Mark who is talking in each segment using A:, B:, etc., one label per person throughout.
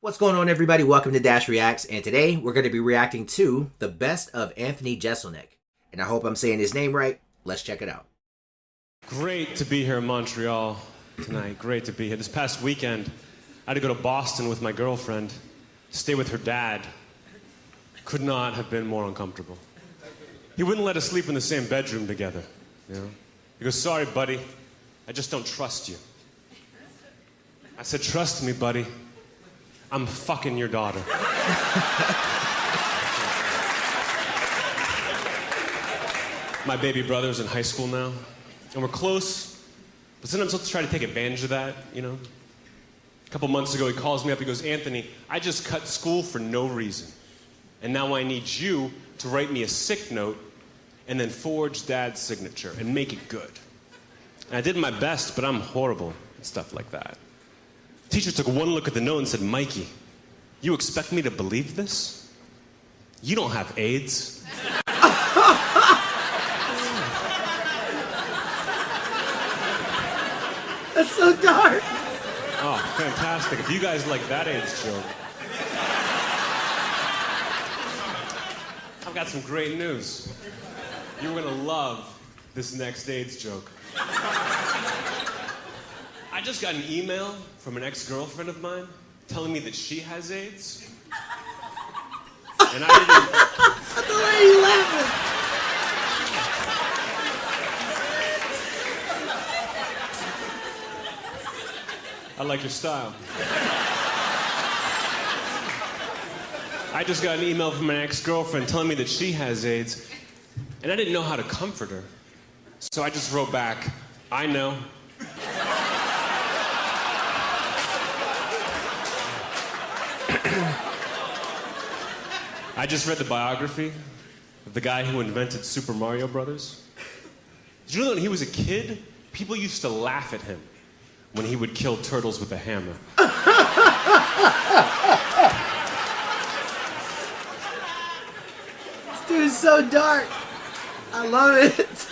A: What's going on, everybody? Welcome to Dash Reacts, and today we're going to be reacting to the best of Anthony Jeselnik. And I hope I'm saying his name right. Let's check it out.
B: Great to be here in Montreal tonight. Great to be here. This past weekend, I had to go to Boston with my girlfriend, stay with her dad. Could not have been more uncomfortable. He wouldn't let us sleep in the same bedroom together, you know? He goes, "Sorry, buddy, I just don't trust you." I said, "Trust me, buddy. I'm fucking your daughter." My baby brother's in high school now, and we're close, but sometimes he'll try to take advantage of that, you know? A couple months ago, he calls me up, he goes, "Anthony, I just cut school for no reason, and now I need you to write me a sick note and then forge Dad's signature and make it good." And I did my best, but I'm horrible at stuff like that. Teacher took one look at the note and said, "Mikey, you expect me to believe this? You don't have AIDS."
A: That's so dark.
B: Oh, fantastic. If you guys like that AIDS joke. I've got some great news. You're gonna love this next AIDS joke. I just got an email from an ex-girlfriend of mine telling me that she has AIDS. And I didn't...
A: The way you laughing.
B: I like your style. I just got an email from an ex-girlfriend telling me that she has AIDS, and I didn't know how to comfort her. So I just wrote back, "I know." I just read the biography of the guy who invented Super Mario Brothers. Did you know that when he was a kid, people used to laugh at him when he would kill turtles with a hammer?
A: This dude is so dark. I love it.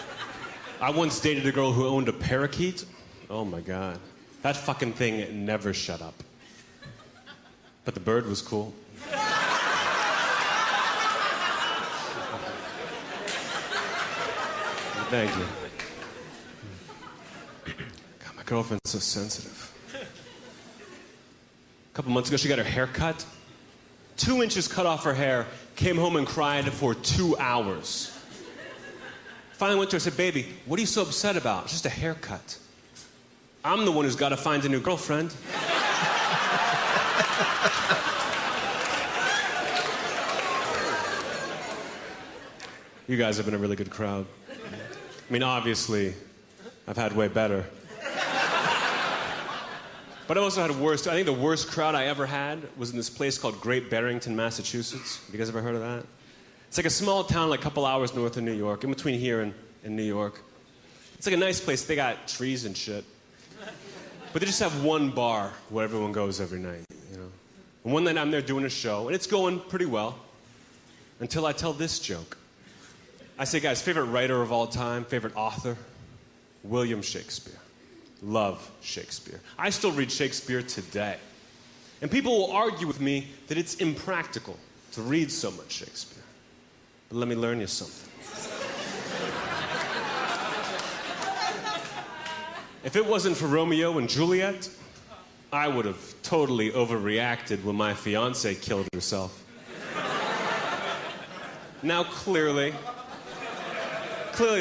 B: I once dated a girl who owned a parakeet. Oh my God. That fucking thing never shut up. But the bird was cool. Thank you. God, my girlfriend's so sensitive. A couple months ago, she got her hair cut. 2 inches cut off her hair, came home and cried for 2 hours. Finally went to her and said, "Baby, what are you so upset about? It's just a haircut." I'm the one who's got to find a new girlfriend. You guys have been a really good crowd. I mean, obviously, I've had way better. But I also had worse. I think the worst crowd I ever had was in this place called Great Barrington, Massachusetts. Have you guys ever heard of that? It's like a small town, like a couple hours north of New York, in between here and New York. It's like a nice place. They got trees and shit. But they just have one bar where everyone goes every night, you know? And one night I'm there doing a show, and it's going pretty well, until I tell this joke. I say, "Guys, favorite writer of all time, favorite author? William Shakespeare. Love Shakespeare. I still read Shakespeare today. And people will argue with me that it's impractical to read so much Shakespeare. But let me learn you something. If it wasn't for Romeo and Juliet, I would have totally overreacted when my fiancée killed herself. Now, clearly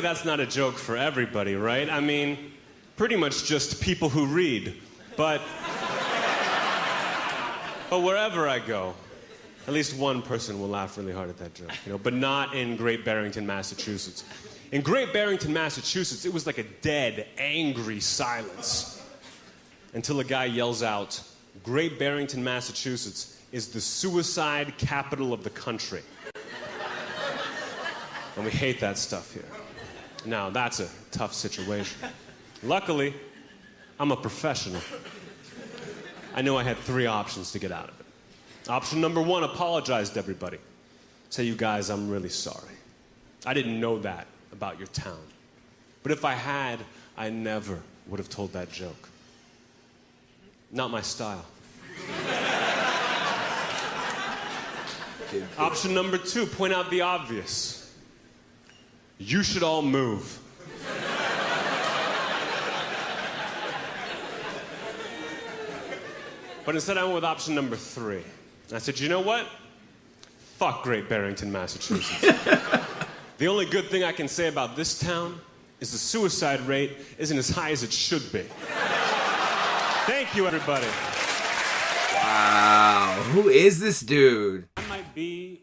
B: that's not a joke for everybody, right? I mean, pretty much just people who read. But wherever I go, at least one person will laugh really hard at that joke, you know, but not in Great Barrington, Massachusetts. In Great Barrington, Massachusetts, it was like a dead, angry silence until a guy yells out, "Great Barrington, Massachusetts is the suicide capital of the country." And we hate that stuff here. Now, that's a tough situation. Luckily, I'm a professional. I knew I had 3 options to get out of it. Option number 1, apologize to everybody. Say, "You guys, I'm really sorry. I didn't know that about your town. But if I had, I never would have told that joke. Not my style."
A: Dude.
B: Option number 2, point out the obvious. You should all move. But instead I went with option number 3. I said, you know what? Fuck Great Barrington, Massachusetts. The only good thing I can say about this town is the suicide rate isn't as high as it should be. Thank you, everybody.
A: Wow. Who is this dude?
C: I might be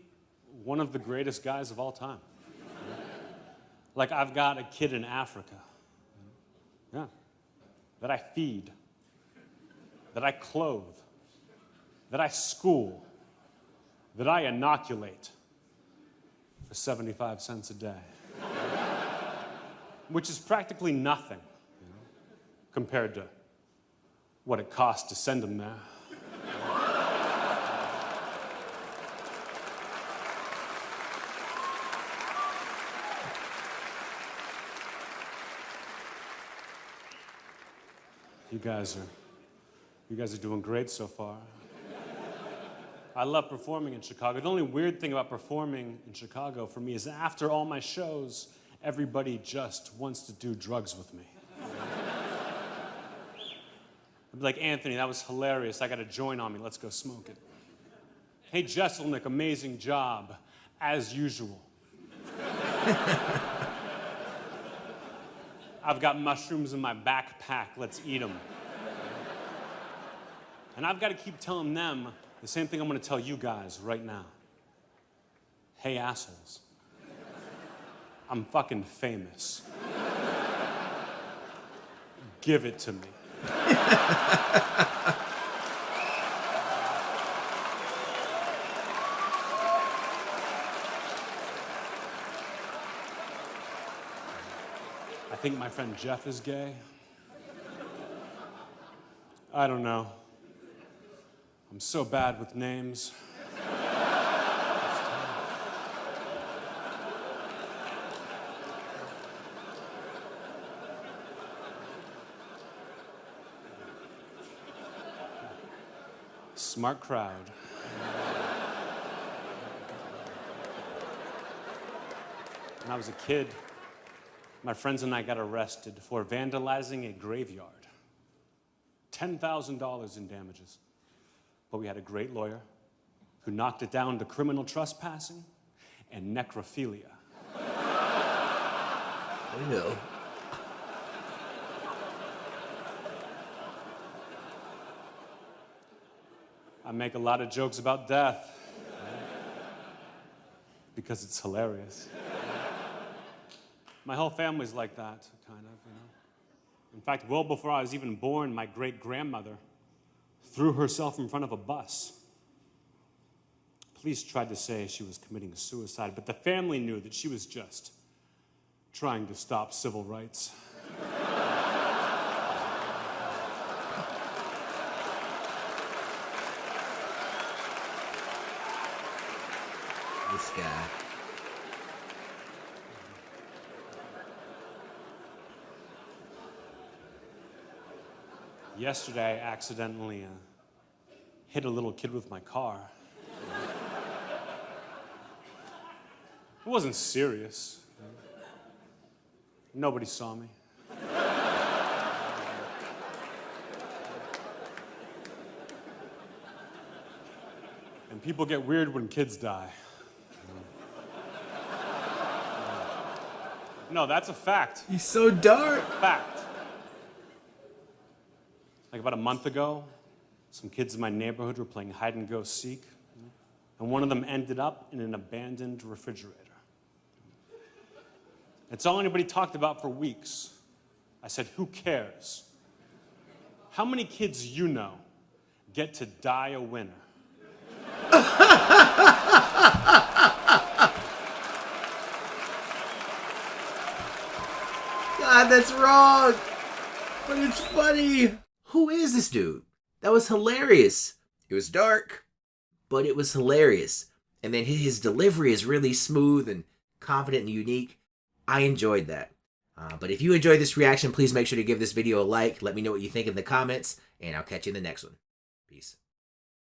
C: one of the greatest guys of all time. Like, I've got a kid in Africa. Yeah. That I feed. That I clothe. That I school. That I inoculate for 75 cents a day. Which is practically nothing, compared to what it costs to send them there. You guys are doing great so far. I love performing in Chicago. The only weird thing about performing in Chicago for me is after all my shows, everybody just wants to do drugs with me. I'd be like, Anthony, that was hilarious. I got a joint on me. Let's go smoke it. Hey, Jeselnik, amazing job, as usual. I've got mushrooms in my backpack. Let's eat them. And I've got to keep telling them the same thing I'm going to tell you guys right now. Hey, assholes. I'm fucking famous. Give it to me. I think my friend Jeff is gay. I don't know. I'm so bad with names. Smart crowd. When I was a kid, my friends and I got arrested for vandalizing a graveyard. $10,000 in damages. But we had a great lawyer who knocked it down to criminal trespassing and necrophilia.
A: Ew.
C: I make a lot of jokes about death because it's hilarious. My whole family's like that, kind of, you know. In fact, well before I was even born, my great-grandmother threw herself in front of a bus. Police tried to say she was committing suicide, but the family knew that she was just trying to stop civil rights.
A: This guy.
C: Yesterday, I accidentally hit a little kid with my car. It wasn't serious. Nobody saw me. And people get weird when kids die. No, that's a fact.
A: He's so dark.
C: Fact. Like about a month ago, some kids in my neighborhood were playing hide and go seek, and one of them ended up in an abandoned refrigerator. It's all anybody talked about for weeks. I said, who cares? How many kids you know get to die a winner?
A: God, that's wrong. But it's funny. Who is this dude? That was hilarious. It was dark, but it was hilarious. And then his delivery is really smooth and confident and unique. I enjoyed that. But if you enjoyed this reaction, please make sure to give this video a like. Let me know what you think in the comments, and I'll catch you in the next one. Peace.